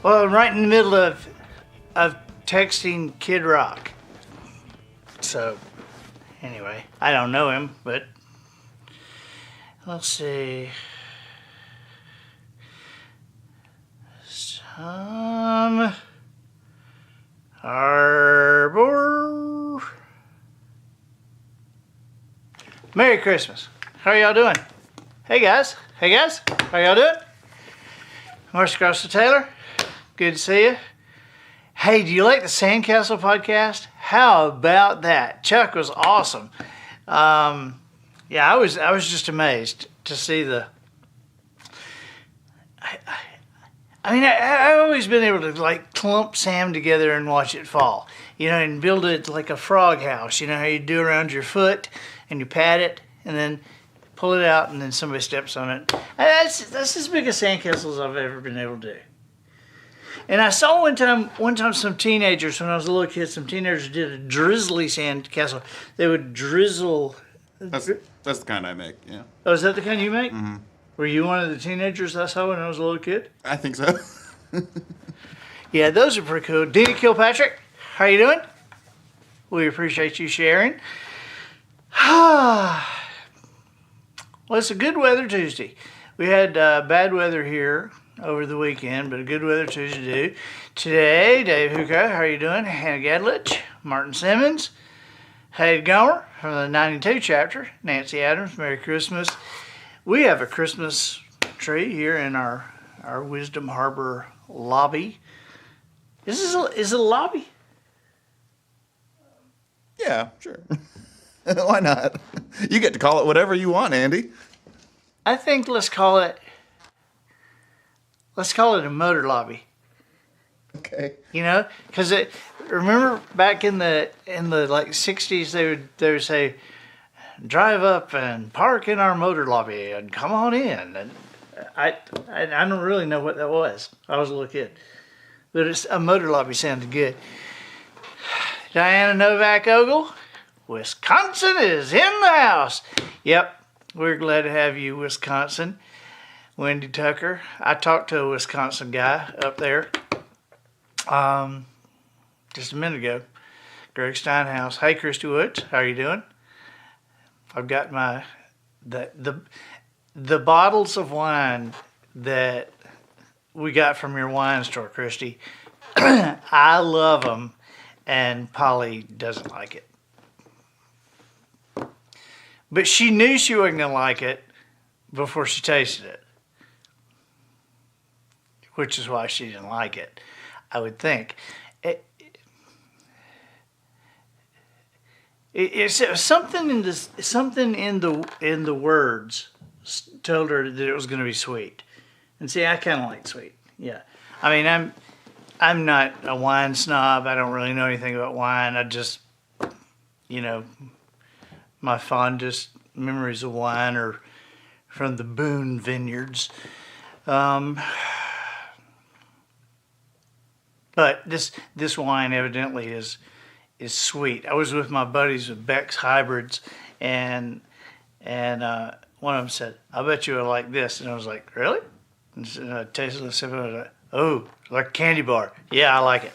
Well, I'm right in the middle of texting Kid Rock. So, anyway, I don't know him, but let's see. Tom Harbour. Merry Christmas. How are y'all doing? Hey guys. Hey guys. How y'all doing? Marcia Grosso Taylor. Good to see you. Hey, do you like the Sandcastle podcast? How about that? Chuck was awesome. Yeah, I was just amazed to see the. I've always been able to like clump Sam together and watch it fall, and build it like a frog house. You know how you do around your foot and you pat it and then pull it out and then somebody steps on it. That's as big a sandcastle as I've ever been able to do. And I saw one time some teenagers, when I was a little kid, some teenagers did a drizzly sandcastle. They would drizzle. That's the kind I make, yeah. Oh, is that the kind you make? Mm-hmm. Were you one of the teenagers I saw when I was a little kid? I think so. Yeah, those are pretty cool. Dina Kilpatrick, how you doing? We appreciate you sharing. Well, it's a good weather Tuesday. We had bad weather here over the weekend, but a good weather Tuesday. Today, Dave Huka, how are you doing? Hannah Gadlich, Martin Simmons, Hayden Gomer from the 92 chapter, Nancy Adams, Merry Christmas. We have a Christmas tree here in our Wisdom Harbor lobby. Is it a lobby? Yeah, sure. Why not? You get to call it whatever you want, Andy. I think let's call it a motor lobby. Okay. Because remember back in the like 60s they would say, drive up and park in our motor lobby and come on in. And I don't really know what that was. I was a little kid, but it's a motor lobby sounded good. Diana Novak Ogle, Wisconsin is in the house. Yep, we're glad to have you, Wisconsin. Wendy Tucker. I talked to a Wisconsin guy up there just a minute ago. Greg Steinhaus. Hey, Christy Woods. How are you doing? I've got the bottles of wine that we got from your wine store, Christy. I love them, and Polly doesn't like it. But she knew she wasn't going to like it before she tasted it. Which is why she didn't like it, I would think. It's something in the words told her that it was going to be sweet. And see, I kind of like sweet. Yeah, I mean, I'm not a wine snob. I don't really know anything about wine. I just, my fondest memories of wine are from the Boone Vineyards. But this wine evidently is sweet. I was with my buddies with Beck's Hybrids, and one of them said, "I bet you will like this," and I was like, "Really?" And I tasted the sip, and I was like, "Oh, like a candy bar. Yeah, I like it."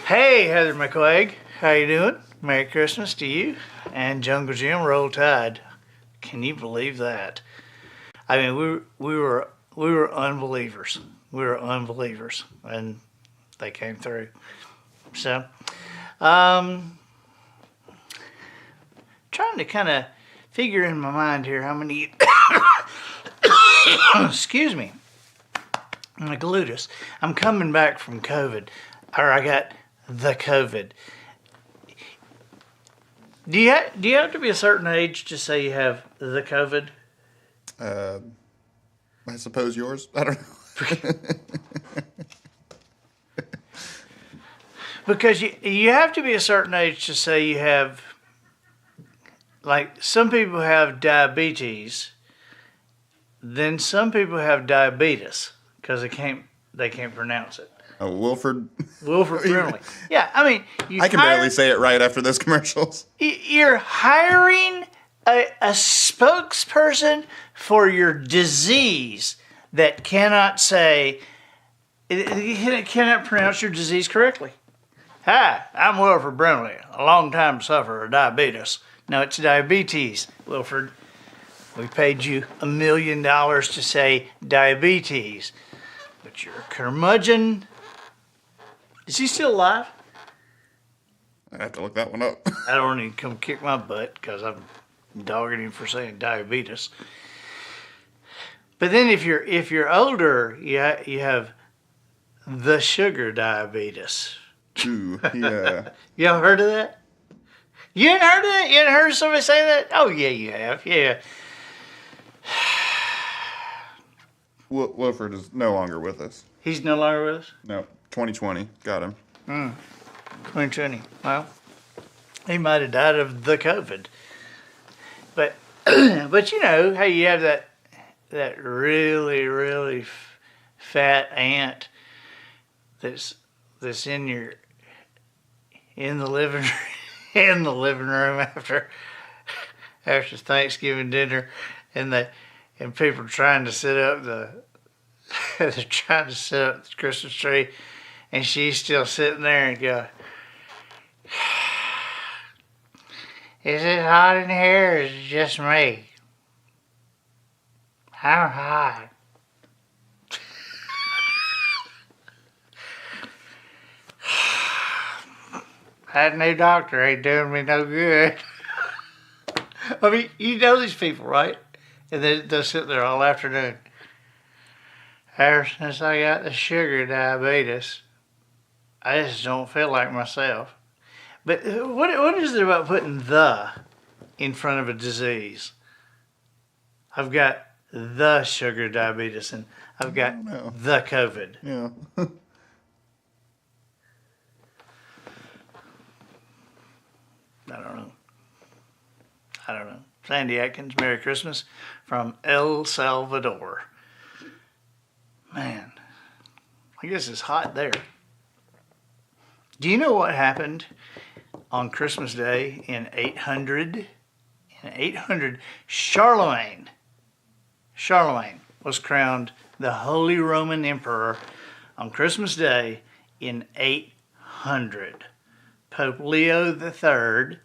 Hey, Heather McQuaig, how you doing? Merry Christmas to you and Jungle Jim. Roll Tide. Can you believe that? I mean, we were unbelievers. We were unbelievers, and they came through. So, trying to kind of figure in my mind here how many, excuse me, my gluteus. I'm coming back from COVID, or I got the COVID. Do you have to be a certain age to say you have the COVID? I suppose yours. I don't know. Because you have to be a certain age to say you have, like, some people have diabetes, then some people have diabetes because they can't pronounce it. Oh, Wilford Brimley. Yeah, I mean, I can barely say it right after those commercials. You're hiring a spokesperson for your disease. that cannot say, it cannot pronounce your disease correctly. Hi, I'm Wilford Brimley, a long-time sufferer of diabetes. No, it's diabetes, Wilford. We paid you $1 million to say diabetes. But you're a curmudgeon. Is he still alive? I have to look that one up. I don't need to come kick my butt because I'm dogging him for saying diabetes. But then if you're older, you have the sugar diabetes. Ooh, yeah. Y'all heard of that? You ain't heard of that? You ain't heard somebody say that? Oh yeah, you have. Yeah. Wilford is no longer with us. He's no longer with us? No, 2020. Got him. 2020. Well, he might have died of the COVID. But but you know how you have that really, really fat aunt that's in the living room after Thanksgiving dinner, and people are trying to set up the Christmas tree, and she's still sitting there and go, "Is it hot in here, or is it just me? I'm hot." That new doctor ain't doing me no good. I mean, you know these people, right? And they'll sit there all afternoon. Ever since I got the sugar diabetes, I just don't feel like myself. But what is it about putting "the" in front of a disease? I've got the sugar diabetes, and I've got the COVID. Yeah. I don't know. Sandy Atkins, Merry Christmas from El Salvador. Man, I guess it's hot there. Do you know what happened on Christmas Day in 800? In 800, Charlemagne was crowned the Holy Roman Emperor on Christmas Day in 800. Pope Leo III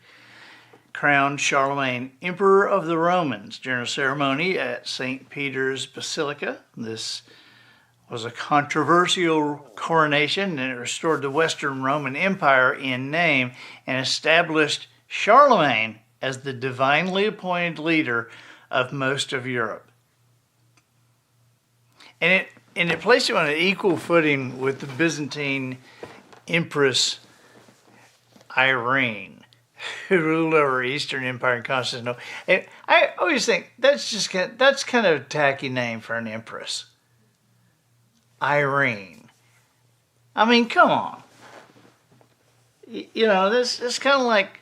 crowned Charlemagne Emperor of the Romans during a ceremony at St. Peter's Basilica. This was a controversial coronation, and it restored the Western Roman Empire in name and established Charlemagne as the divinely appointed leader of most of Europe. And it placed him on an equal footing with the Byzantine Empress Irene, who ruled over Eastern Empire and Constantinople. And I always think that's kind of a tacky name for an empress. Irene. I mean, come on. You know, this kind of like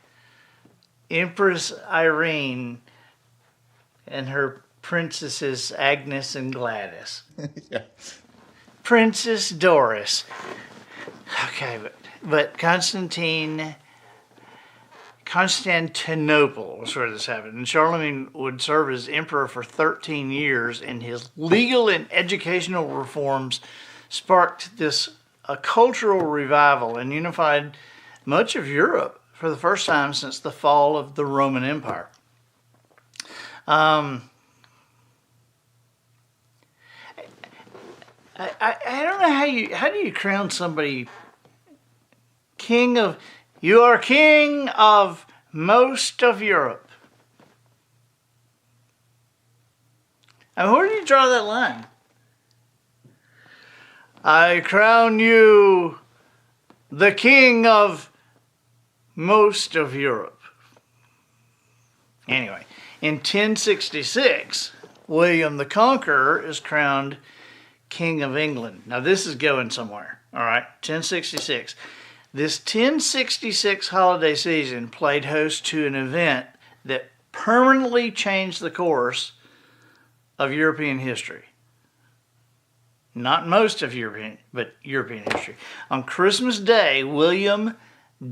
Empress Irene and her princesses Agnes and Gladys. Yeah. Princess Doris. Okay, but Constantinople was where this happened. And Charlemagne would serve as emperor for 13 years, and his legal and educational reforms sparked a cultural revival and unified much of Europe for the first time since the fall of the Roman Empire. I don't know how do you crown somebody you are king of most of Europe. I mean, where do you draw that line? I crown you the king of most of Europe. Anyway, in 1066, William the Conqueror is crowned King of England. Now this is going somewhere, all right? 1066. This 1066 holiday season played host to an event that permanently changed the course of European history. Not most of European, but European history. On Christmas Day, William,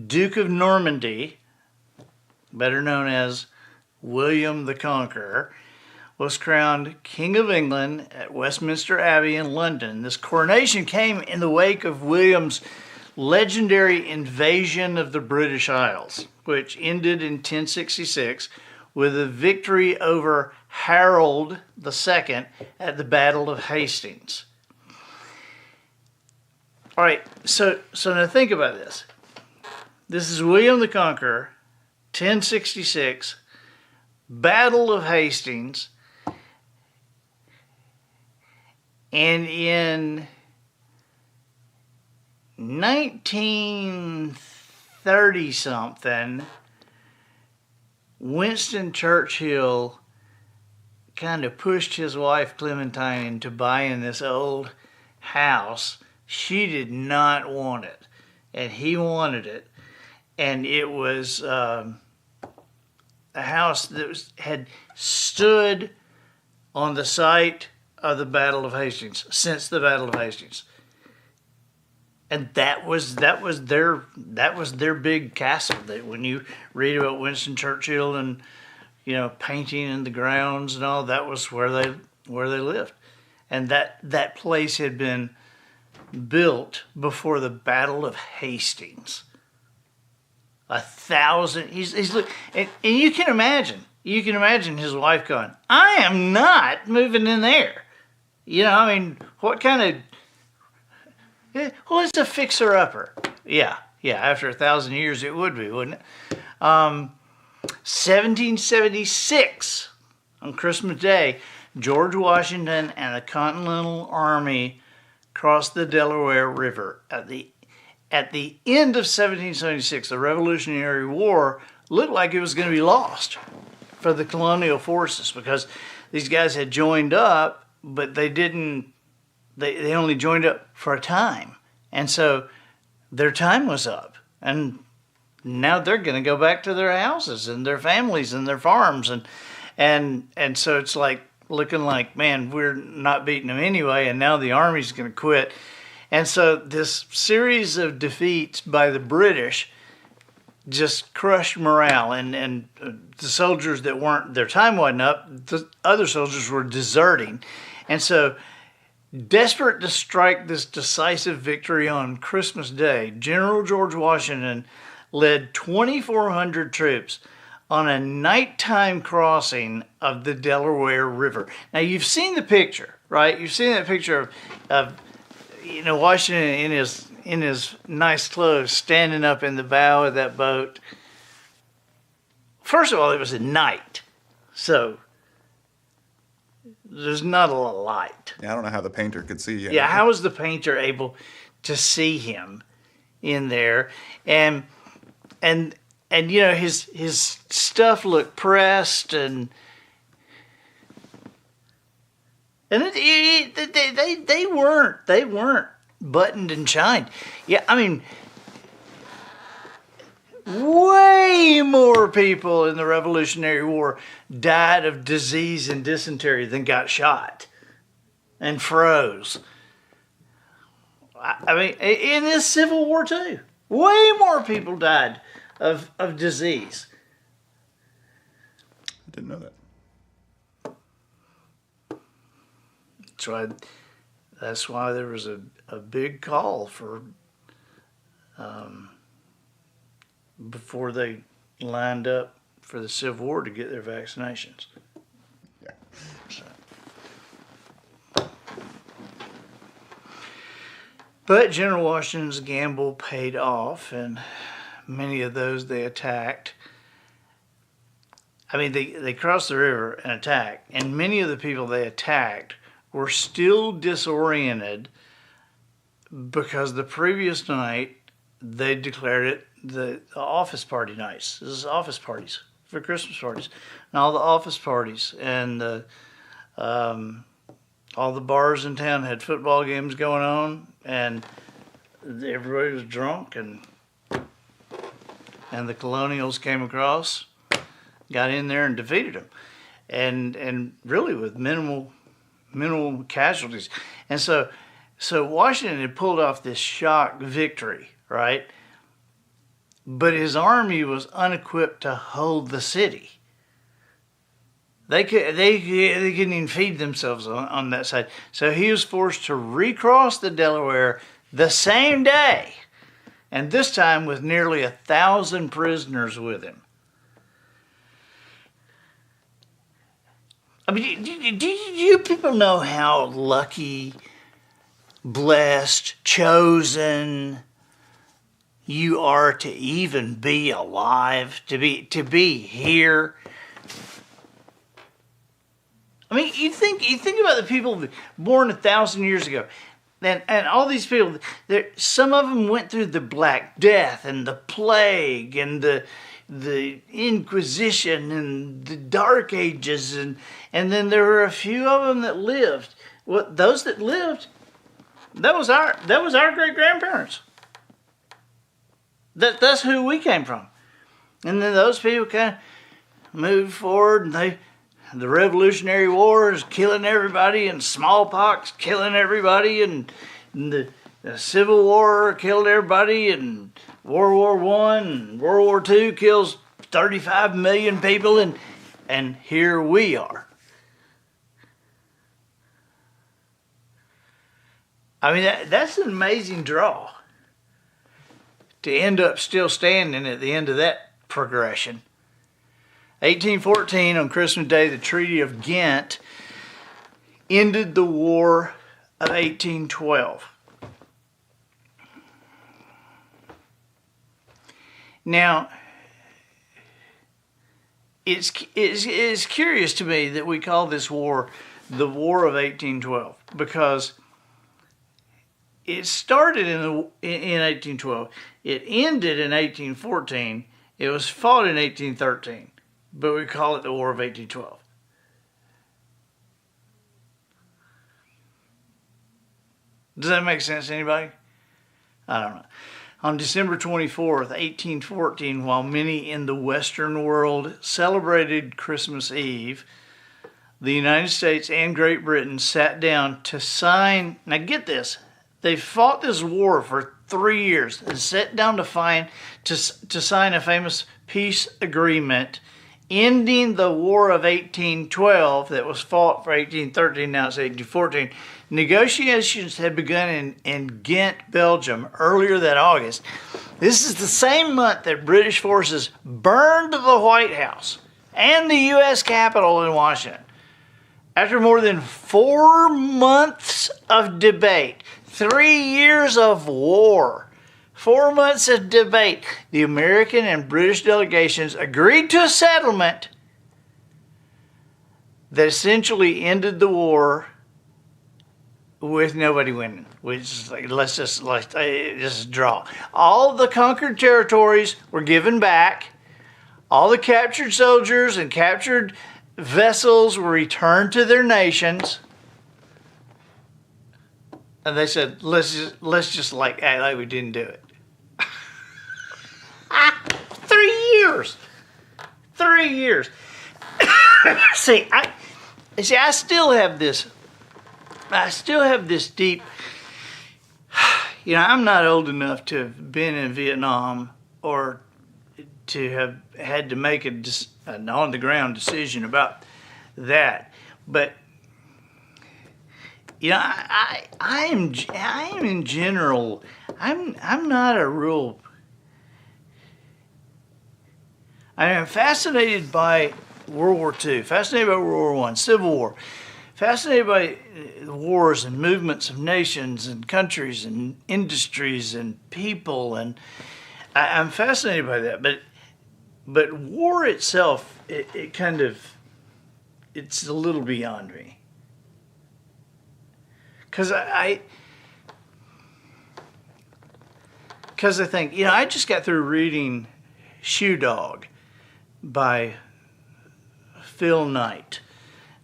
Duke of Normandy, better known as William the Conqueror, was crowned King of England at Westminster Abbey in London. This coronation came in the wake of William's legendary invasion of the British Isles, which ended in 1066 with a victory over Harold II at the Battle of Hastings. All right, so now think about this. This is William the Conqueror, 1066, Battle of Hastings, and in 1930 something, Winston Churchill kind of pushed his wife Clementine into buying this old house. She did not want it, and he wanted it. And it was a house that had stood on the site of the Battle of Hastings, since the Battle of Hastings. And that was their big castle. That when you read about Winston Churchill and painting in the grounds and all, that was where they lived. And that place had been built before the Battle of Hastings. 1,000. He's look, and you can imagine his wife going, "I am not moving in there." What kind of? Well, it's a fixer-upper. Yeah. After 1,000 years, it would be, wouldn't it? 1776, on Christmas Day, George Washington and the Continental Army crossed the Delaware River. At the end of 1776, the Revolutionary War looked like it was going to be lost for the colonial forces because these guys had joined up, but they didn't. They only joined up for a time, and so their time was up, and now they're going to go back to their houses and their families and their farms, and so it's like looking like, man, we're not beating them anyway, and now the army's going to quit. And so this series of defeats by the British just crushed morale, and the soldiers that weren't, their time wasn't up, the other soldiers were deserting. And so, desperate to strike this decisive victory on Christmas Day, General George Washington led 2,400 troops on a nighttime crossing of the Delaware River. Now, you've seen the picture, right? You've seen that picture of Washington in his nice clothes standing up in the bow of that boat. First of all, it was at night, so there's not a lot of light. Yeah, I don't know how the painter could see you. Yeah, how was the painter able to see him in there? And his stuff looked pressed and they weren't buttoned and shined. Yeah, I mean, way more people in the Revolutionary War died of disease and dysentery than got shot and froze. I mean, in this Civil War too, way more people died of disease. I didn't know that. That's why there was a big call for before they lined up for the Civil War to get their vaccinations. Yeah. But General Washington's gamble paid off, and many of those they attacked. I mean, they crossed the river and attacked, and many of the people they attacked were still disoriented because the previous night they declared it the office party nights. This is office parties for Christmas parties, and all the office parties and all the bars in town had football games going on, and everybody was drunk, and the colonials came across, got in there and defeated them, and really with minimal casualties. And so Washington had pulled off this shock victory, right? But his army was unequipped to hold the city. They couldn't even feed themselves on that side. So he was forced to recross the Delaware the same day, and this time with nearly 1,000 prisoners with him. I mean, do you people know how lucky, blessed, chosen you are to even be alive, to be here? I mean, you think about the people born 1,000 years ago, and all these people. Some of them went through the Black Death and the plague and the Inquisition and the Dark Ages, and then there were a few of them that lived. Well, those that lived, that was our great grandparents. That's who we came from, and then those people kind of moved forward, and the Revolutionary War is killing everybody, and smallpox killing everybody, and the Civil War killed everybody, and World War I and World War II kills 35 million people, and here we are. I mean, that's an amazing draw to end up still standing at the end of that progression. 1814, on Christmas Day, the Treaty of Ghent ended the War of 1812. Now, it's curious to me that we call this war the War of 1812, because it started in 1812. It ended in 1814. It was fought in 1813, but we call it the War of 1812. Does that make sense to anybody? I don't know. On December 24th, 1814, while many in the Western world celebrated Christmas Eve, the United States and Great Britain sat down to sign. Now get this. They fought this war for 3 years and sat down to sign a famous peace agreement ending the War of 1812 that was fought for 1813, now it's 1814. Negotiations had begun in Ghent, Belgium, earlier that August. This is the same month that British forces burned the White House and the U.S. Capitol in Washington. After more than 4 months of debate, 3 years of war, 4 months of debate, the American and British delegations agreed to a settlement that essentially ended the war with nobody winning. We just like, let's just draw. All the conquered territories were given back. All the captured soldiers and captured vessels were returned to their nations. And they said, let's just like act like we didn't do it. 3 years. 3 years. See, I still have this deep, I'm not old enough to have been in Vietnam or to have had to make an on-the-ground decision about that. But, I am in general, I'm not a real, I am fascinated by World War II, fascinated by World War I, Civil War, fascinated by the wars and movements of nations and countries and industries and people, and I'm fascinated by that. But war itself, it kind of, it's a little beyond me. Because I think, I just got through reading Shoe Dog by Phil Knight.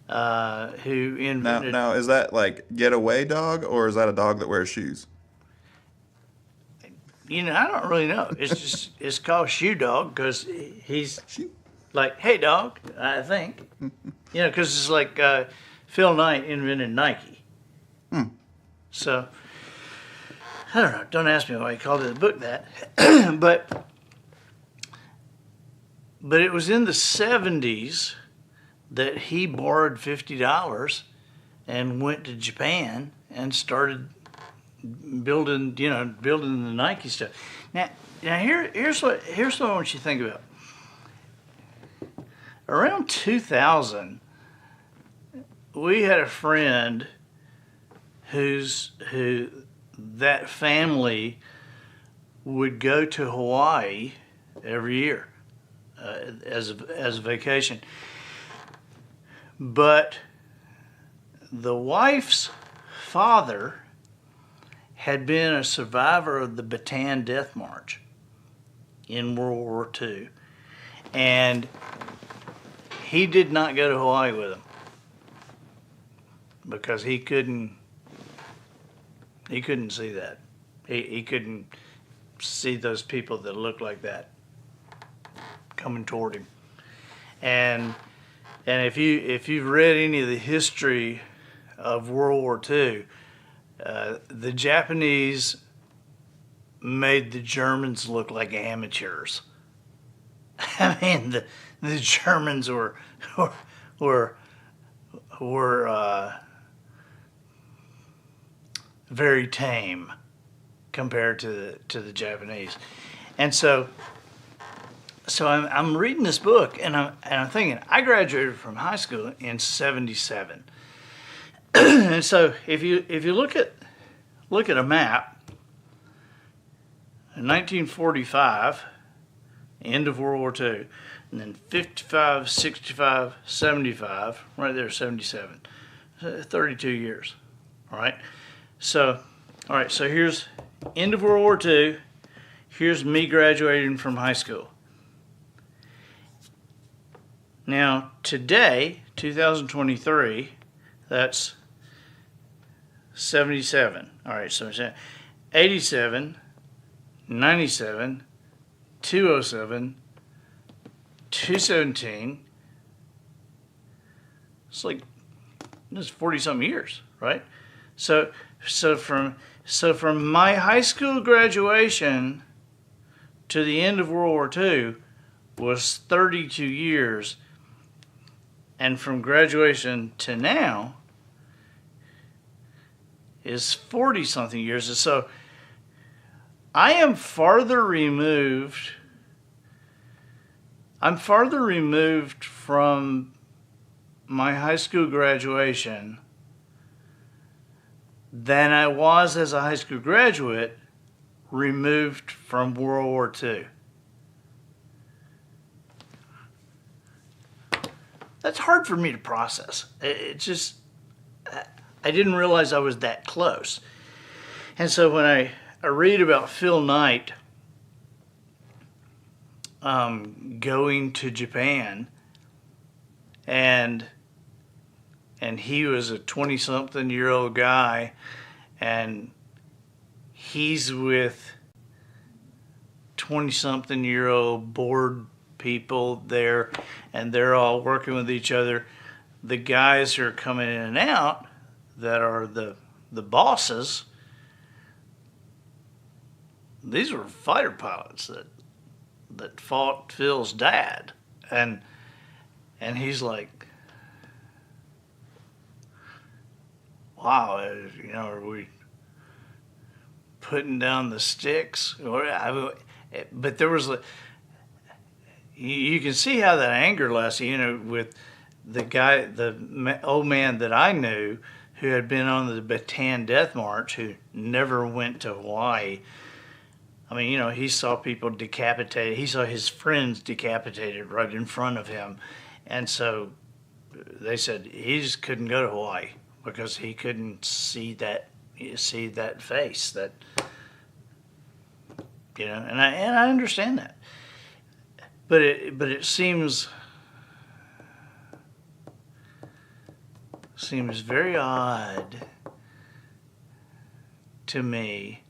Who invented... Now, is that like Getaway Dog, or is that a dog that wears shoes? I don't really know. It's called Shoe Dog because he's like, hey, dog, I think. Because it's like Phil Knight invented Nike. So, I don't know. Don't ask me why he called the book that. But it was in the 70s that he borrowed $50 and went to Japan and started building the Nike stuff. Now here's what I want you to think about. Around 2000, we had a friend who that family would go to Hawaii every year as a vacation. But the wife's father had been a survivor of the Bataan Death March in World War II, and he did not go to Hawaii with them because he couldn't see that. He couldn't see those people that looked like that coming toward him. And if you've read any of the history of World War II, the Japanese made the Germans look like amateurs. I mean, the Germans were very tame compared to the Japanese, and so I'm reading this book and I'm thinking I graduated from high school in '77, and so if you look at a map, in 1945, end of World War II, and then 55, 65, 75, right there, 77, 32 years, all right? So, all right, so here's end of World War II, here's me graduating from high school. Now, today, 2023, that's 77, all right, so 87, 97, 207, 217. It's like this 40-something years, right? So from my high school graduation to the end of World War II was 32 years, and from graduation to now is 40-something years. And so I am farther removed. I'm farther removed from my high school graduation than I was as a high school graduate removed from World War II. That's hard for me to process. It just, I didn't realize I was that close. And so when I read about Phil Knight going to Japan, and he was a 20-something-year-old guy, and he's with 20-something-year-old bored people there, and they're all working with each other. The guys who are coming in and out that are the bosses, these were fighter pilots that fought Phil's dad, and he's like, wow, are we putting down the sticks? But there was you can see how that anger lasted, with the guy, the old man that I knew who had been on the Bataan Death March, who never went to Hawaii. I mean, he saw people decapitated. He saw his friends decapitated right in front of him. And so they said he just couldn't go to Hawaii because he couldn't see that face, that, and I understand that. But it seems very odd to me,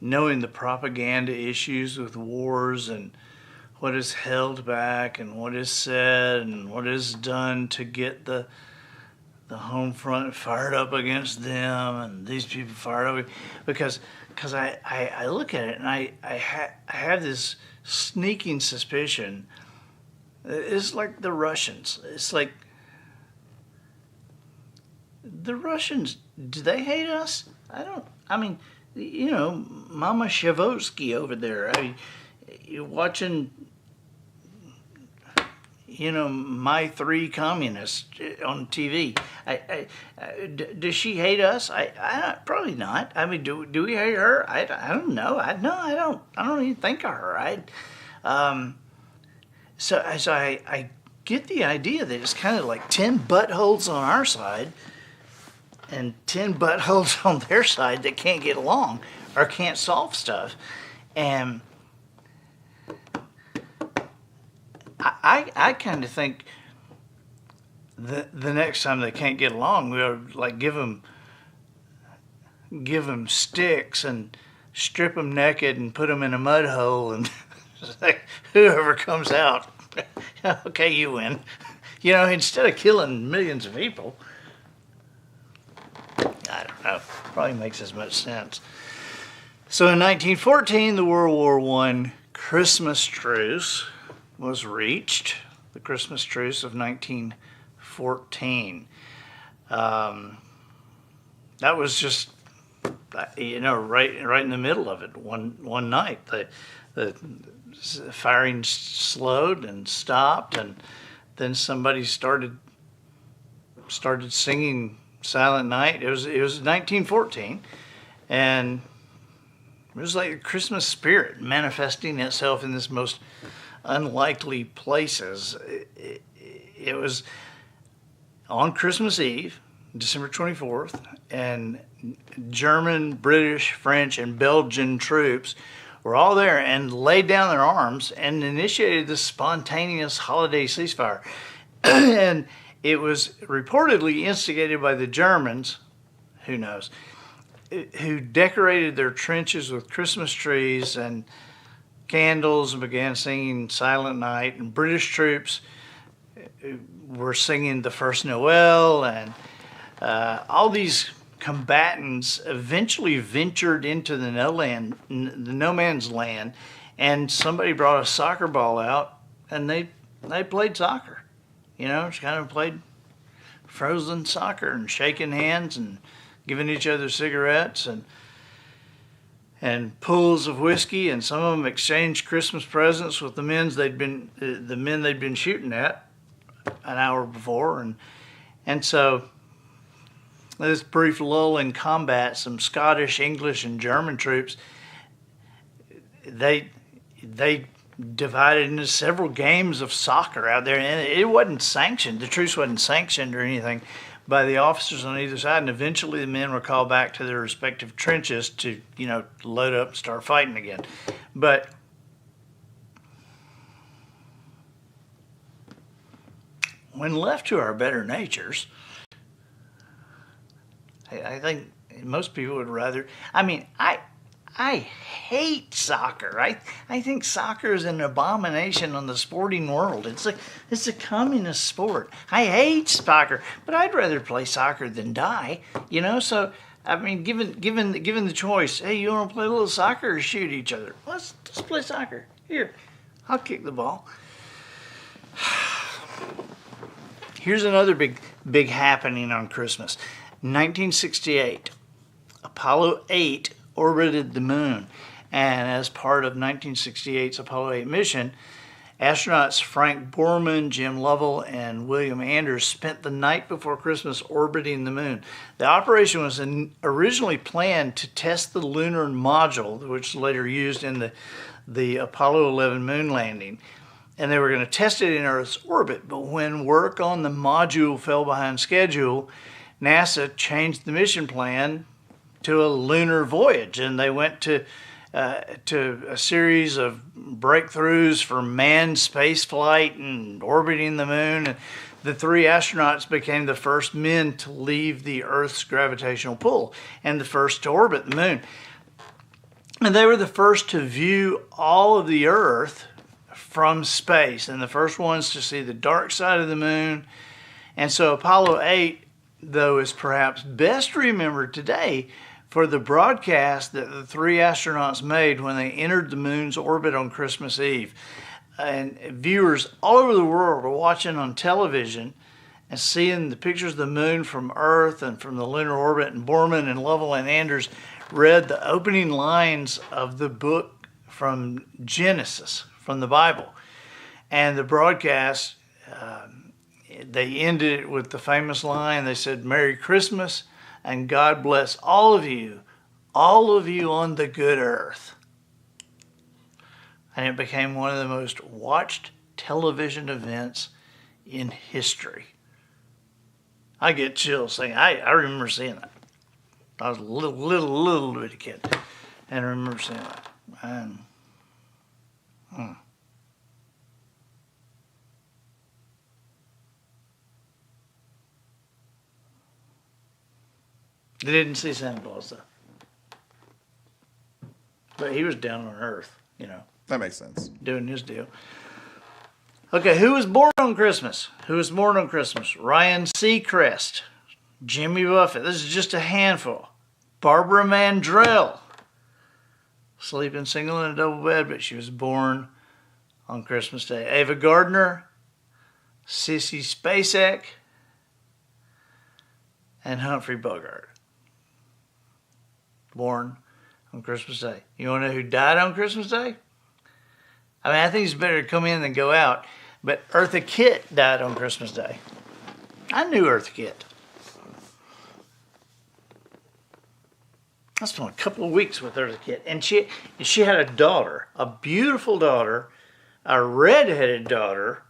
knowing the propaganda issues with wars and what is held back and what is said and what is done to get the home front fired up against them and these people fired up, because I look at it and I have this sneaking suspicion. It's like the Russians. It's like the Russians. Do they hate us? I mean, Mama Shavotsky over there. You're watching, My Three Communists on TV. Does she hate us? Probably not. I mean, do we hate her? I don't know. I don't even think of her. So I get the idea that it's kind of like 10 buttholes on our side and 10 buttholes on their side that can't get along or can't solve stuff. And I kind of think the next time they can't get along, we ought to like give them sticks and strip them naked and put them in a mud hole and like, whoever comes out, okay, you win. Instead of killing millions of people. I don't know. Probably makes as much sense. So in 1914, the World War I Christmas truce was reached. The Christmas truce of 1914. That was just, right in the middle of it. One night, the firing slowed and stopped, and then somebody started singing Silent Night. It was 1914, and it was like the Christmas spirit manifesting itself in this most unlikely places. It was on Christmas Eve, December 24th, and German, British, French, and Belgian troops were all there and laid down their arms and initiated this spontaneous holiday ceasefire. And it was reportedly instigated by the Germans, who knows, who decorated their trenches with Christmas trees and candles and began singing Silent Night. And British troops were singing the First Noel, and all these combatants eventually ventured into the no man's land, and somebody brought a soccer ball out, and they played soccer. Just kind of played frozen soccer and shaking hands and giving each other cigarettes and pools of whiskey, and some of them exchanged Christmas presents with the men they'd been shooting at an hour before, and so this brief lull in combat, some Scottish, English, and German troops, they divided into several games of soccer out there, and it wasn't sanctioned. The truce wasn't sanctioned or anything by the officers on either side, and eventually the men were called back to their respective trenches to, load up and start fighting again. But when left to our better natures, I think most people would rather. I hate soccer. I think soccer is an abomination on the sporting world. It's a communist sport. I hate soccer, but I'd rather play soccer than die. So given the choice, hey, you want to play a little soccer or shoot each other? Let's play soccer. Here, I'll kick the ball. Here's another big happening on Christmas. 1968, Apollo 8 orbited the moon, and as part of 1968's Apollo 8 mission, astronauts Frank Borman, Jim Lovell, and William Anders spent the night before Christmas orbiting the moon. The operation was originally planned to test the lunar module, which was later used in the Apollo 11 moon landing, and they were going to test it in Earth's orbit. But when work on the module fell behind schedule, NASA changed the mission plan to a lunar voyage, and they went to a series of breakthroughs for manned space flight and orbiting the moon. And the three astronauts became the first men to leave the Earth's gravitational pull and the first to orbit the moon. And they were the first to view all of the Earth from space, and the first ones to see the dark side of the moon. And so Apollo 8, though, is perhaps best remembered today for the broadcast that the three astronauts made when they entered the moon's orbit on Christmas Eve. And viewers all over the world are watching on television and seeing the pictures of the moon from Earth and from the lunar orbit. And Borman and Lovell and Anders read the opening lines of the book from Genesis, from the Bible. And the broadcast, they ended it with the famous line. They said, "Merry Christmas and God bless all of you on the good earth." And it became one of the most watched television events in history. I get chills saying, I remember seeing that. I was a little bitty kid, and I remember seeing that. And, They didn't see Santa Claus, though. But he was down on Earth, you know, That makes sense. doing his deal. Okay, who was born on Christmas? Who was born on Christmas? Ryan Seacrest, Jimmy Buffett. This is just a handful. Barbara Mandrell, sleeping single in a double bed, but she was born on Christmas Day. Ava Gardner, Sissy Spacek, and Humphrey Bogart. Born on Christmas Day. You want to know who died on Christmas Day? I mean, I think it's better to come in than go out. But Eartha Kitt died on Christmas Day. I knew Eartha Kitt. I spent a couple of weeks with Eartha Kitt. And she had a daughter, a beautiful daughter, a redheaded daughter,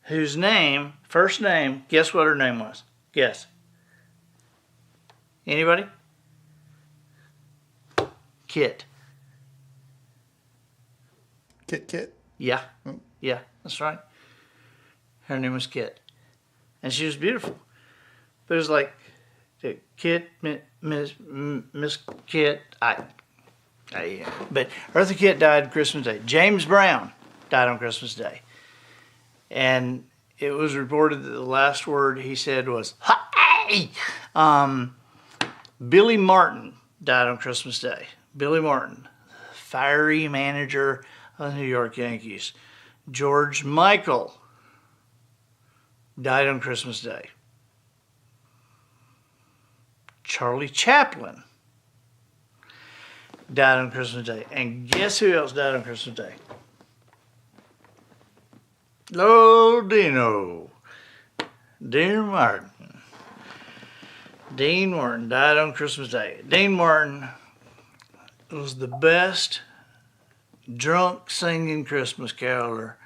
whose name, first name, guess what her name was? Guess. Anybody? Kit. Kit? Yeah. Oh. Yeah, that's right. Her name was Kit. And she was beautiful. But it was like, Kit, Miss Kit. But Eartha Kitt died Christmas Day. James Brown died on Christmas Day. And it was reported that the last word he said was, "Hi!" Billy Martin died on Christmas Day. Billy Martin, fiery manager of the New York Yankees. George Michael died on Christmas Day. Charlie Chaplin died on Christmas Day. And guess who else died on Christmas Day? Lord Dino. Dean Martin. Dean Martin died on Christmas Day. Dean Martin was the best drunk singing Christmas caroler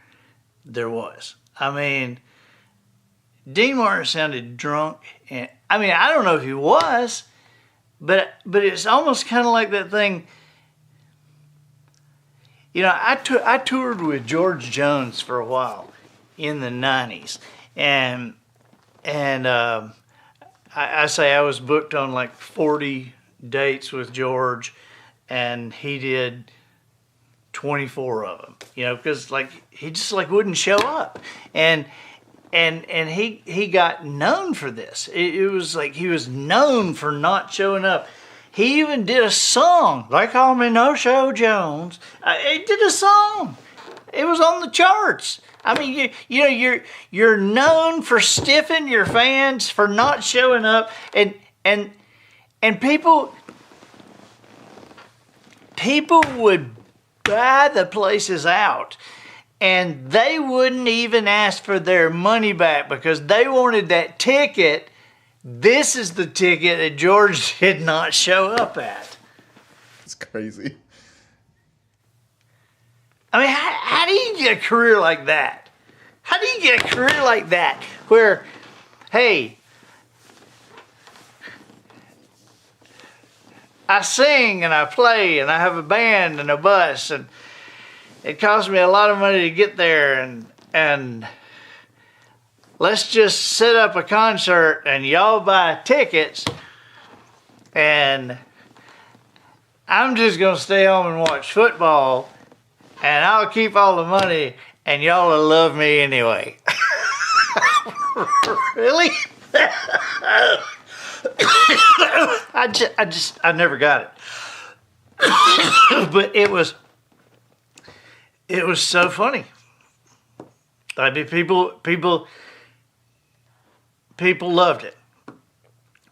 there was. I mean, Dean Martin sounded drunk, and I mean, I don't know if he was, but it's almost kind of like that thing. You know, I toured with George Jones for a while in the 90s, and I say I was booked on like 40 dates with George, and he did 24 of them, you know, because like he just like wouldn't show up, and he got known for this. It was like he was known for not showing up. He even did a song. They call me No Show Jones. He did a song. It was on the charts. I mean, you know, you're known for stiffing your fans, for not showing up, and people would buy the places out, and they wouldn't even ask for their money back because they wanted that ticket. This is the ticket that George did not show up at. It's crazy. I mean, how do you get a career like that? How do you get a career like that where, hey, I sing and I play and I have a band and a bus and it costs me a lot of money to get there, and let's just set up a concert and y'all buy tickets and I'm just going to stay home and watch football and I'll keep all the money and y'all will love me anyway. Really? I never got it. But it was so funny. I mean, people loved it.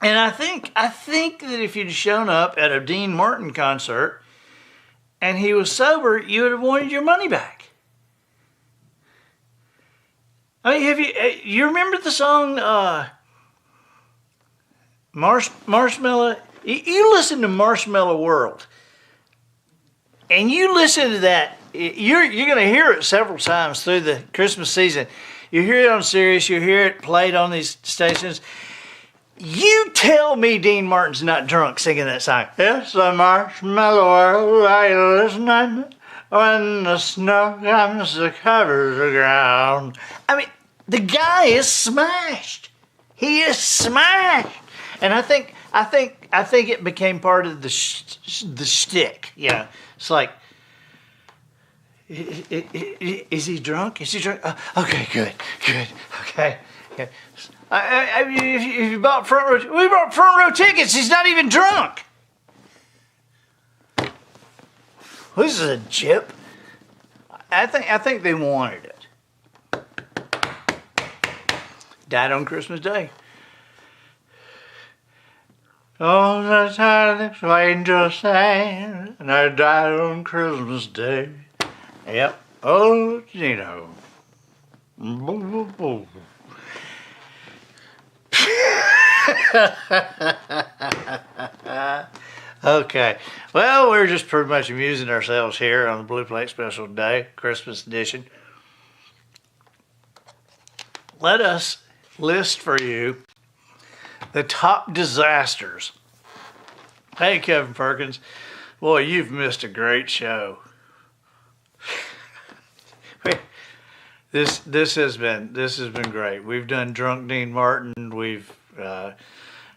And I think that if you'd shown up at a Dean Martin concert and he was sober, you would have wanted your money back. I mean, you remember the song Marshmallow? You listen to Marshmallow World, and you listen to that. You're going to hear it several times through the Christmas season. You hear it on Sirius. You hear it played on these stations. You tell me Dean Martin's not drunk singing that song. It's a marshmallow world, I listening when the snow comes to cover the ground. I mean, the guy is smashed. He is smashed, and I think it became part of the shtick. You know, it's like, is he drunk? Is he drunk? Okay, good, okay. I mean, if you bought front row, we bought front row tickets. He's not even drunk. This is a jip. I think they wanted it. Died on Christmas Day. Oh, the tiny angel sang, and I died on Christmas Day. Yep. Oh, Gino. Okay. Well, we're just pretty much amusing ourselves here on the Blue Plate Special Day, Christmas edition. Let us list for you the top disasters. Hey, Kevin Perkins. Boy, you've missed a great show. This has been great. We've done Drunk Dean Martin. We've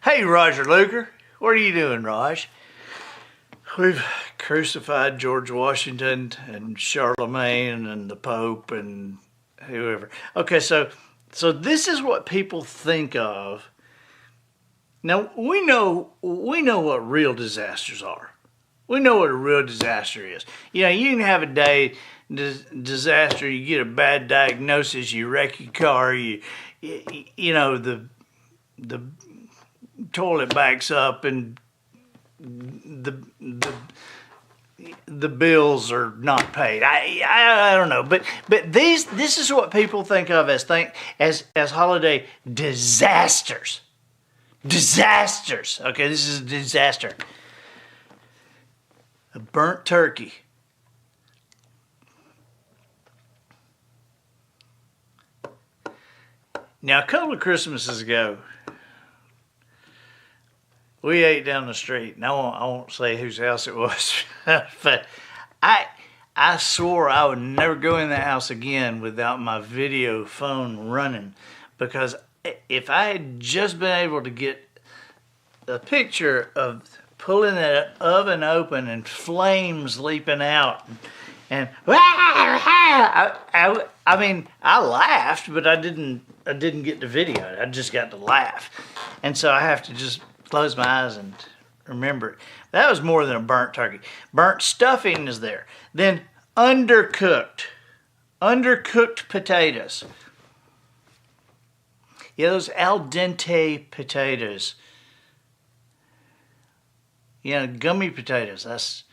hey, Roger Luker, what are you doing, Raj? We've crucified George Washington and Charlemagne and the Pope and whoever. Okay, so this is what people think of. Now we know what real disasters are. We know what a real disaster is. You know, you can have a day disaster. You get a bad diagnosis. You wreck your car. You know, the toilet backs up and the bills are not paid. I don't know, but this is what people think of as holiday disasters. Disasters. Okay, this is a disaster. A burnt turkey. Now, a couple of Christmases ago, we ate down the street, and I won't say whose house it was, but I swore I would never go in the house again without my video phone running, because if I had just been able to get a picture of pulling that oven open and flames leaping out, and I mean, I laughed, but I didn't get the video. I just got to laugh, and so I have to just close my eyes and remember it. That was more than a burnt turkey. Burnt stuffing is there. Then undercooked potatoes. Yeah, those al dente potatoes. You know, gummy potatoes. That's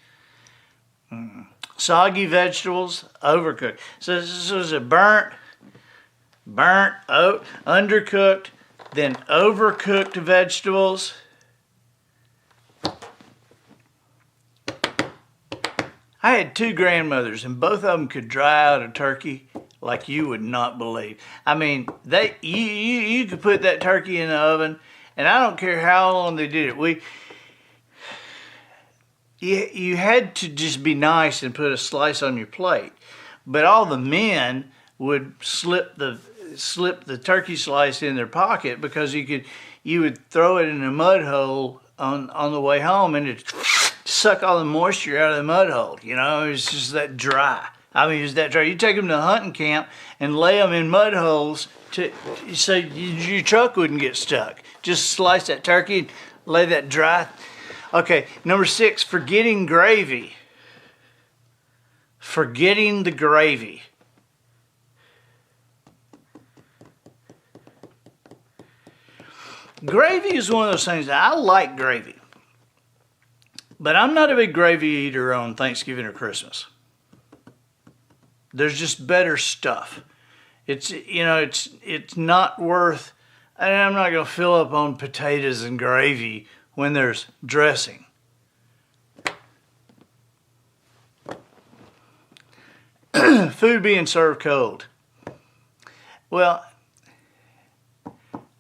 soggy vegetables, overcooked. So this was a burnt, undercooked, then overcooked vegetables. I had two grandmothers, and both of them could dry out a turkey like you would not believe. I mean, you could put that turkey in the oven, and I don't care how long they did it. You had to just be nice and put a slice on your plate, but all the men would slip the turkey slice in their pocket, because you would throw it in a mud hole on the way home, and it'd suck all the moisture out of the mud hole. You know, it's just that dry. I mean, use that turkey. You take them to a hunting camp and lay them in mud holes so your truck wouldn't get stuck. Just slice that turkey and lay that dry. Okay, number 6, forgetting gravy. Forgetting the gravy. Gravy is one of those things that I like gravy. But I'm not a big gravy eater on Thanksgiving or Christmas. There's just better stuff. It's not worth, and I'm not going to fill up on potatoes and gravy when there's dressing. Food being served cold. Well,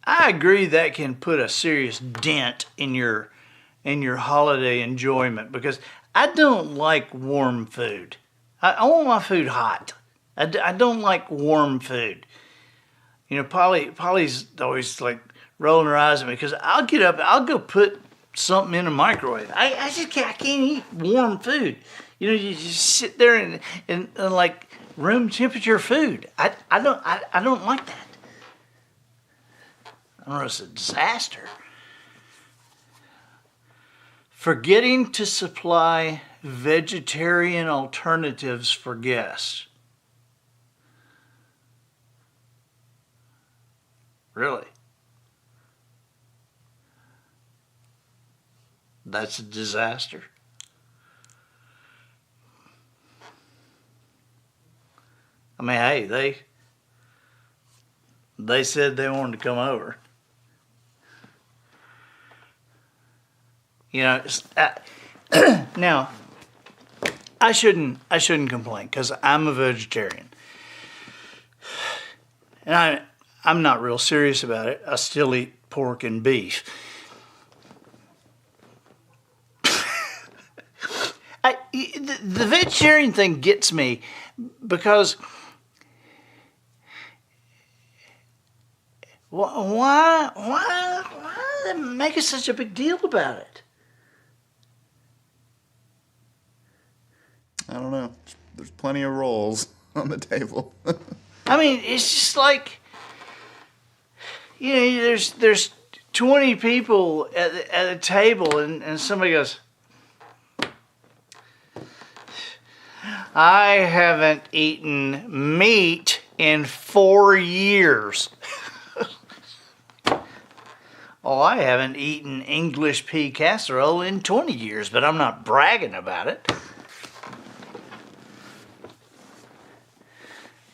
I agree that can put a serious dent in your holiday enjoyment, because I don't like warm food. I want my food hot. I don't like warm food. You know, Polly's always like rolling her eyes at me because I'll get up, I'll go put something in a microwave. I just can't, I can't eat warm food. You know, you just sit there and like room temperature food. I don't like that. I don't know, it's a disaster. Forgetting to supply vegetarian alternatives for guests. Really? That's a disaster. I mean, hey, they said they wanted to come over. You know, now I shouldn't complain because I'm a vegetarian, and I'm not real serious about it. I still eat pork and beef. The vegetarian thing gets me because why make such a big deal about it? I don't know. There's plenty of rolls on the table. I mean, it's just like, you know, there's 20 people at a table, and somebody goes, I haven't eaten meat in 4 years. Oh, I haven't eaten English pea casserole in 20 years, but I'm not bragging about it.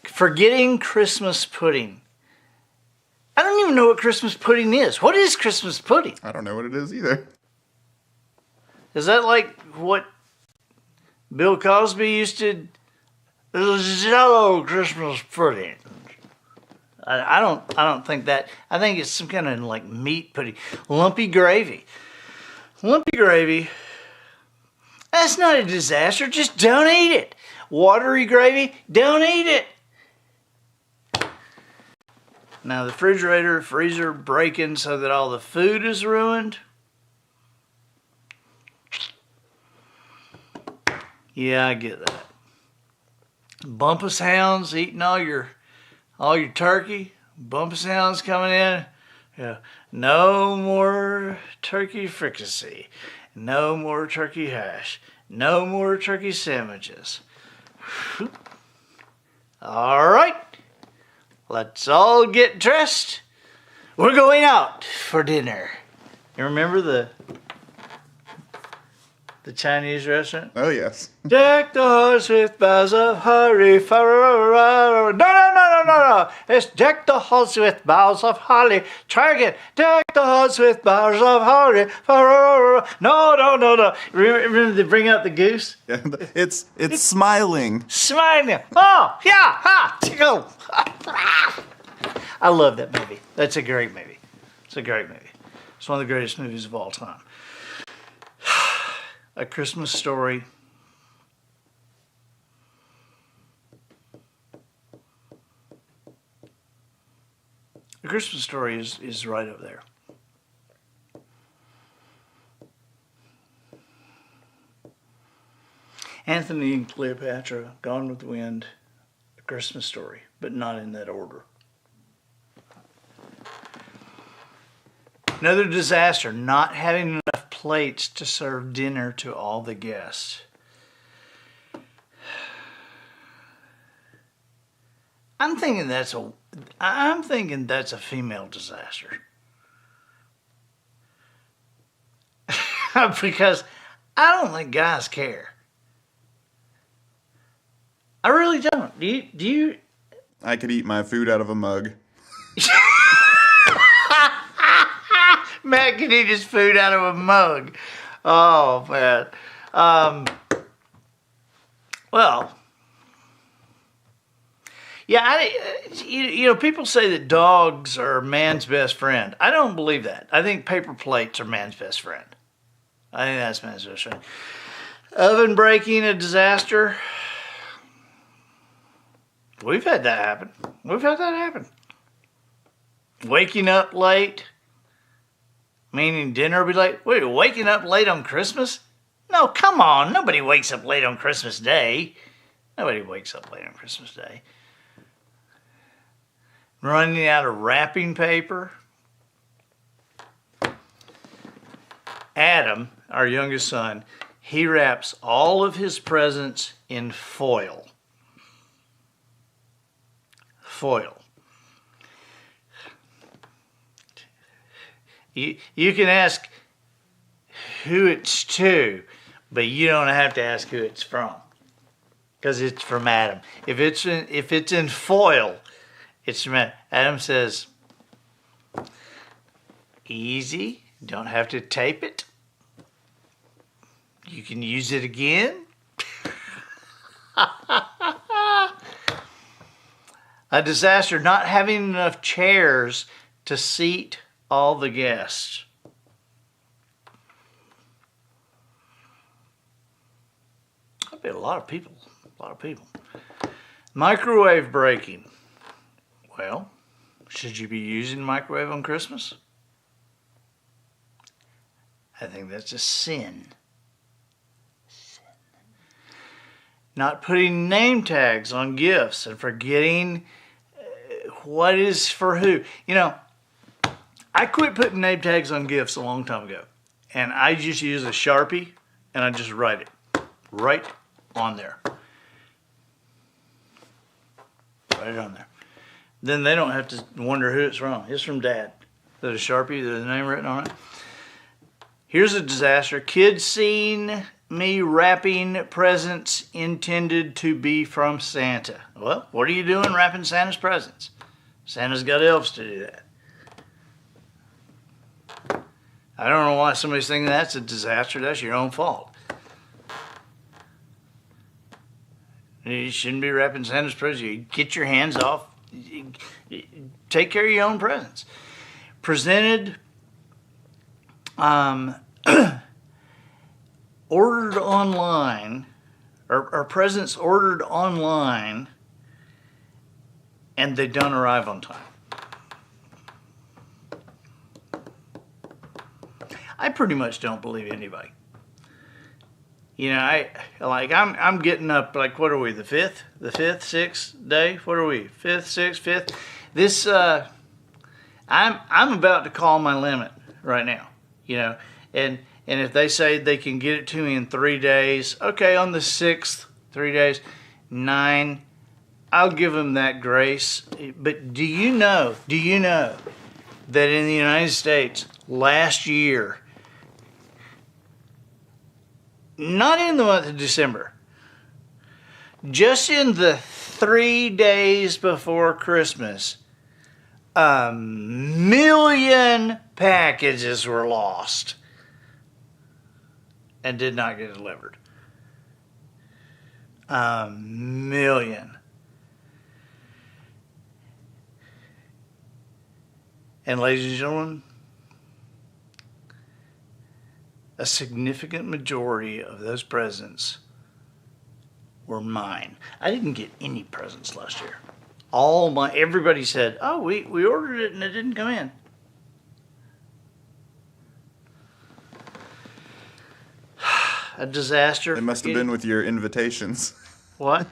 Forgetting Christmas pudding. I don't even know what Christmas pudding is. What is Christmas pudding? I don't know what it is either. Is that like what Bill Cosby used to? Jello Christmas pudding. I don't think that. I think it's some kind of like meat pudding. Lumpy gravy. Lumpy gravy. That's not a disaster. Just don't eat it. Watery gravy. Don't eat it. Now the refrigerator, freezer breaking so that all the food is ruined. Yeah, I get that. Bumpus hounds eating all your turkey. Bumpus hounds coming in. Yeah. No more turkey fricassee. No more turkey hash. No more turkey sandwiches. All right. Let's all get dressed. We're going out for dinner. You remember the Chinese restaurant? Oh, yes. Deck the halls with boughs of holly. No. It's deck the halls with boughs of holly. Try again. Deck the halls with boughs of holly. No. Remember they bring out the goose? Yeah, it's smiling. Smiling. Oh, yeah. Ha. Tickle. I love that movie. That's a great movie. It's a great movie. It's one of the greatest movies of all time. A Christmas Story. A Christmas Story is right up there. Anthony and Cleopatra, Gone with the Wind, A Christmas Story, but not in that order. Another disaster, not having enough plates to serve dinner to all the guests. I'm thinking that's a female disaster. Because I don't think guys care. I really don't. Do you? I could eat my food out of a mug. Matt can eat his food out of a mug. Oh, man. Well, yeah, people say that dogs are man's best friend. I don't believe that. I think paper plates are man's best friend. I think that's man's best friend. Oven breaking, a disaster. We've had that happen. Waking up late, meaning dinner will be late. Wait, waking up late on Christmas? No, come on. Nobody wakes up late on Christmas Day. Running out of wrapping paper. Adam, our youngest son, he wraps all of his presents in foil. You can ask who it's to, but you don't have to ask who it's from, because it's from Adam. If it's in foil, it's from Adam. Adam says, easy, don't have to tape it. You can use it again. A disaster, not having enough chairs to seat all the guests. That'd be a lot of people. Microwave breaking. Well, should you be using the microwave on Christmas? I think that's a sin. Not putting name tags on gifts and forgetting what is for who. I quit putting name tags on gifts a long time ago. And I just use a Sharpie and I just write it right on there. Write it on there. Then they don't have to wonder who it's from. It's from Dad. There's a Sharpie, there's a name written on it. Here's a disaster. Kids seen me wrapping presents intended to be from Santa. Well, what are you doing wrapping Santa's presents? Santa's got elves to do that. I don't know why somebody's thinking that's a disaster. That's your own fault. You shouldn't be wrapping Santa's presents. You get your hands off. Take care of your own presents. Presented, ordered online, or presents ordered online, and they don't arrive on time. I pretty much don't believe anybody. I'm getting up, like, what are we, the fifth, sixth day? What are we, fifth, sixth, fifth? This, I'm about to call my limit right now, and if they say they can get it to me in 3 days, okay, on the 6th, 3 days, 9, I'll give them that grace. But do you know that in the United States last year, not in the month of December, just in the 3 days before Christmas, 1 million packages were lost and did not get delivered. 1 million. And ladies and gentlemen, a significant majority of those presents were mine. I didn't get any presents last year. Everybody said, oh, we ordered it and it didn't come in. a disaster. They must have been with your invitations. What?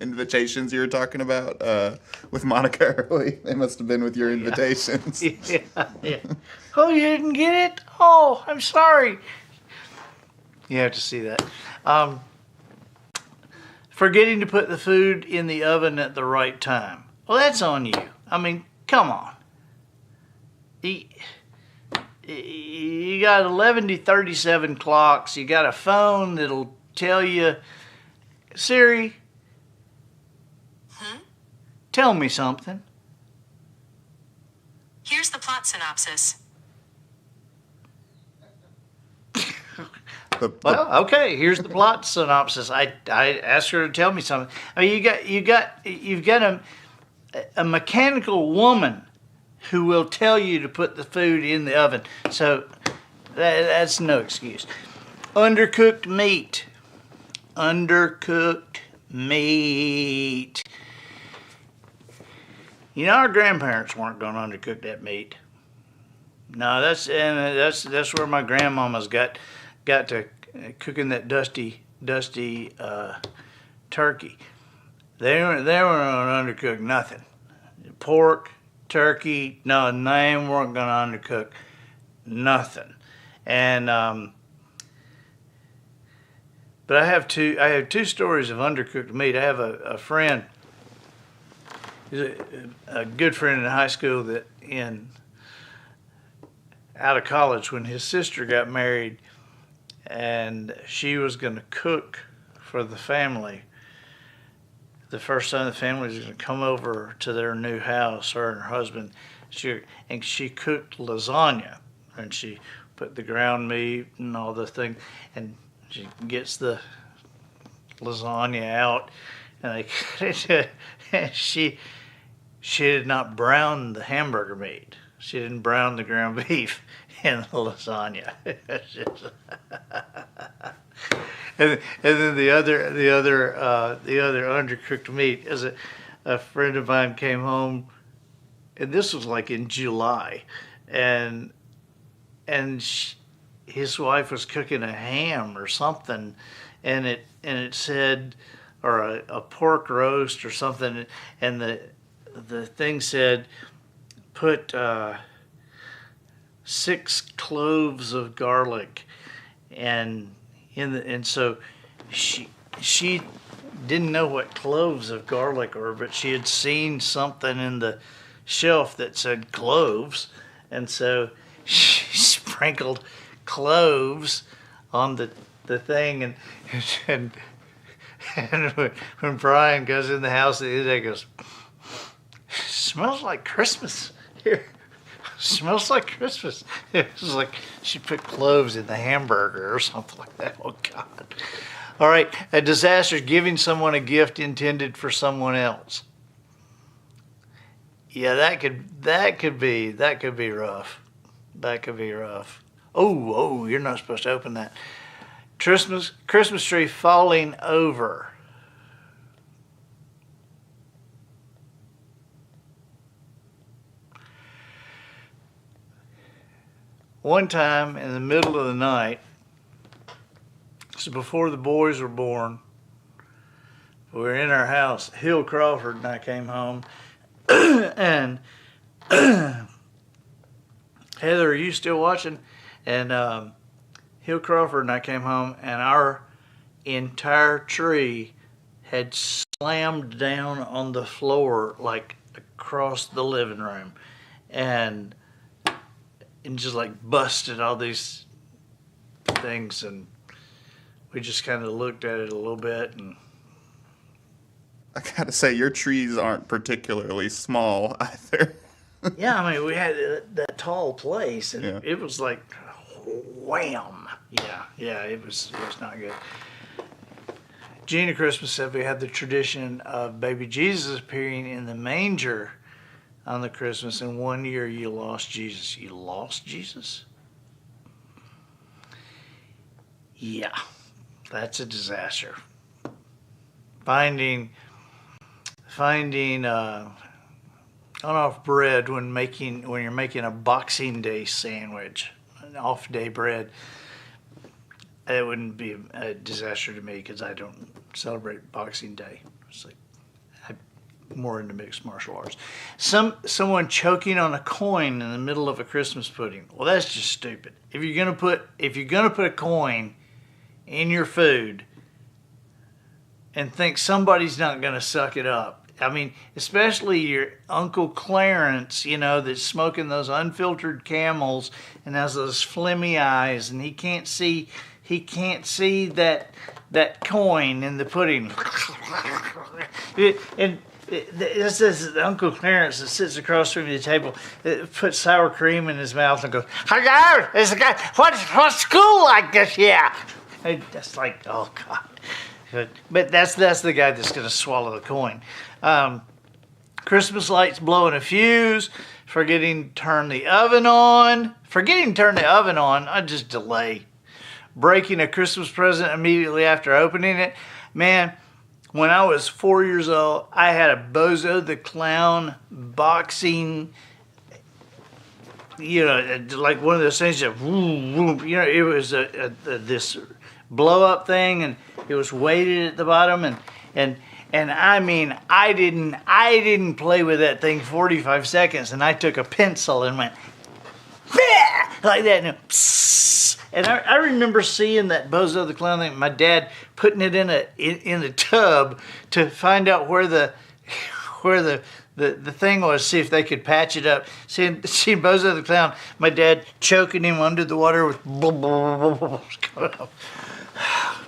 Invitations you were talking about with Monica early. They must have been with your invitations. Yeah, yeah. Oh, you didn't get it? Oh, I'm sorry. You have to see that. Forgetting to put the food in the oven at the right time. Well, that's on you. I mean, come on. You got 11 to 37 clocks. You got a phone that'll tell you, Siri, tell me something. Here's the plot synopsis. Well, okay. Here's the plot synopsis. I asked her to tell me something. I mean, you've got a mechanical woman who will tell you to put the food in the oven. So that's no excuse. Undercooked meat. Undercooked meat. You know, our grandparents weren't going to undercook that meat. No, that's where my grandmama's got to cooking that dusty turkey. They weren't going to undercook nothing. Pork, turkey, no, they weren't going to undercook nothing. And but I have two stories of undercooked meat. I have a friend, he's a good friend in high school that out of college when his sister got married and she was going to cook for the family. The first time the family was going to come over to their new house, her and her husband, she cooked lasagna, and she put the ground meat and all the thing, and she gets the lasagna out, and she did not brown the hamburger meat. She didn't brown the ground beef in the lasagna. And then the other undercooked meat is a friend of mine came home, and this was like in July, and his wife was cooking a ham or something, and it said, or a pork roast or something, and the thing said, put 6 cloves of garlic, and so she didn't know what cloves of garlic were, but she had seen something in the shelf that said cloves, and so she sprinkled cloves on the thing, and when Brian goes in the house the other day, he goes, smells like Christmas here. Smells like Christmas. It was like she put cloves in the hamburger or something like that. Oh God! All right, a disaster: giving someone a gift intended for someone else. Yeah, that could be rough. That could be rough. Oh, you're not supposed to open that. Christmas tree falling over. One time in the middle of the night, so before the boys were born, we were in our house. Hill Crawford and I came home, and Heather, are you still watching? And Hill Crawford and I came home, and our entire tree had slammed down on the floor, like across the living room, and just like busted all these things, and we just kind of looked at it a little bit. And I gotta say, your trees aren't particularly small either. yeah, I mean, we had that tall place, and Yeah. it was like wham. Yeah, it was not good. Gina Christmas said we had the tradition of baby Jesus appearing in the manger on the Christmas, and one year you lost Jesus. You lost Jesus? Yeah, that's a disaster. Finding unoff bread when you're making a Boxing Day sandwich, an off day bread. it wouldn't be a disaster to me because I don't celebrate Boxing Day. It's like I'm more into mixed martial arts. Someone choking on a coin in the middle of a Christmas pudding. Well, that's just stupid. If you're gonna put a coin in your food and think somebody's not gonna suck it up. I mean, especially your Uncle Clarence, that's smoking those unfiltered Camels and has those flimmy eyes, and he can't see that coin in the pudding. And this is Uncle Clarence that sits across from the table, puts sour cream in his mouth and goes, "Hello, there's a guy. What's school like this year?" That's like, oh God. But that's the guy that's going to swallow the coin. Christmas lights blowing a fuse, forgetting to turn the oven on. I just delay. Breaking a Christmas present immediately after opening it. Man, when I was 4 years old, I had a Bozo the Clown boxing, like one of those things that, it was this blow up thing, and it was weighted at the bottom, and I mean, I didn't play with that thing 45 seconds, and I took a pencil and went like that, and I remember seeing that Bozo the Clown thing. My dad putting it in a tub to find out where the thing was, see if they could patch it up. Seeing Bozo the Clown, my dad choking him under the water with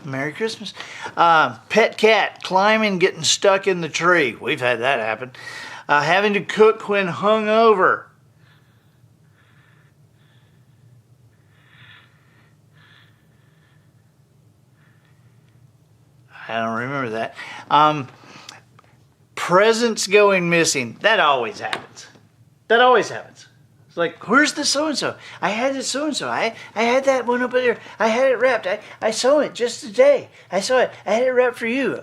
Merry Christmas. Pet cat climbing, getting stuck in the tree. We've had that happen. Having to cook when hungover. I don't remember that. Presents going missing. That always happens. It's like, where's the so-and-so? I had it so-and-so. I had that one up there. I had it wrapped. I saw it just today. I saw it. I had it wrapped for you.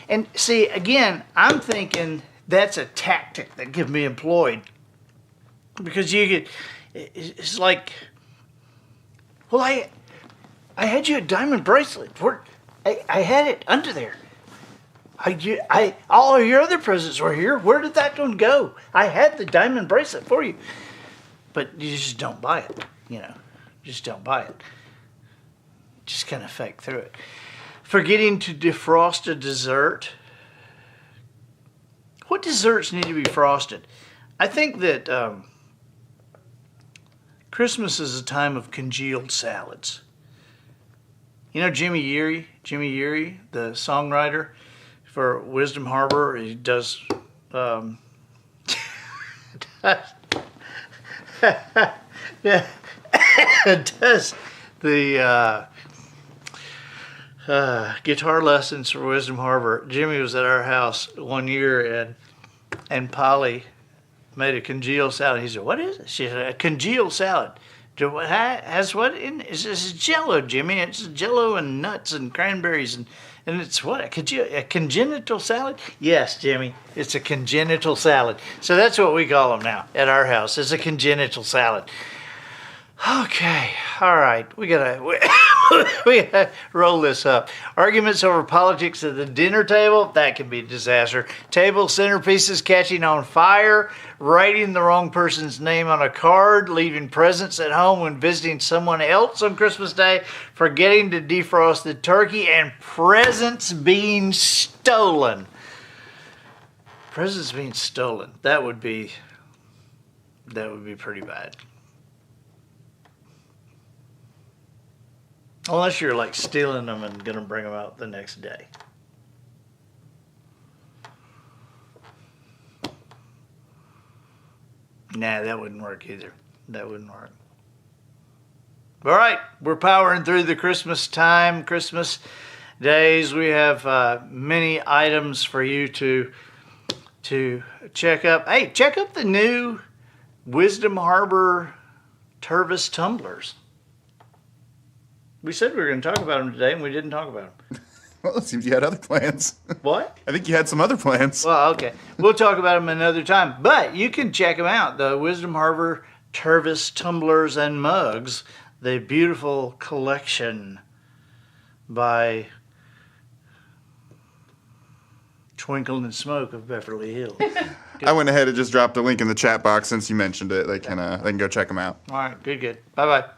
And see, again, I'm thinking that's a tactic that can be employed. Because it's like, well, I had you a diamond bracelet. I had it under there. All of your other presents were here. Where did that one go? I had the diamond bracelet for you. But you just don't buy it, Just don't buy it. Just kind of fake through it. Forgetting to defrost a dessert. What desserts need to be frosted? I think that Christmas is a time of congealed salads. Jimmy Yeary, the songwriter for Wisdom Harbor, he does does the guitar lessons for Wisdom Harbor. Jimmy was at our house one year, and Polly made a congealed salad. He said, "What is it?" She said, "A congealed salad." Has what in it? It's Jello, Jimmy. It's Jello and nuts and cranberries and it's what, a congenital salad? Yes, Jimmy, it's a congenital salad. So that's what we call them now at our house. It's a congenital salad. Okay, all right, we gotta roll this up. Arguments over politics at the dinner table, that can be a disaster. Table centerpieces catching on fire, writing the wrong person's name on a card, leaving presents at home when visiting someone else on Christmas Day, forgetting to defrost the turkey, and presents being stolen. Presents being stolen, that would be pretty bad. Unless you're like stealing them and gonna bring them out the next day. Nah, that wouldn't work either. That wouldn't work. All right, we're powering through the Christmas time, Christmas days. We have many items for you to check up. Hey, check up the new Wisdom Harbor Tervis tumblers. We said we were going to talk about them today, and we didn't talk about them. Well, it seems you had other plans. What? I think you had some other plans. Well, okay. We'll talk about them another time. But you can check them out. The Wisdom Harbor Tervis tumblers and mugs. The Beautiful Collection by Twinkle and Smoke of Beverly Hills. I went ahead and just dropped a link in the chat box since you mentioned it. They can go check them out. All right, good. Bye-bye.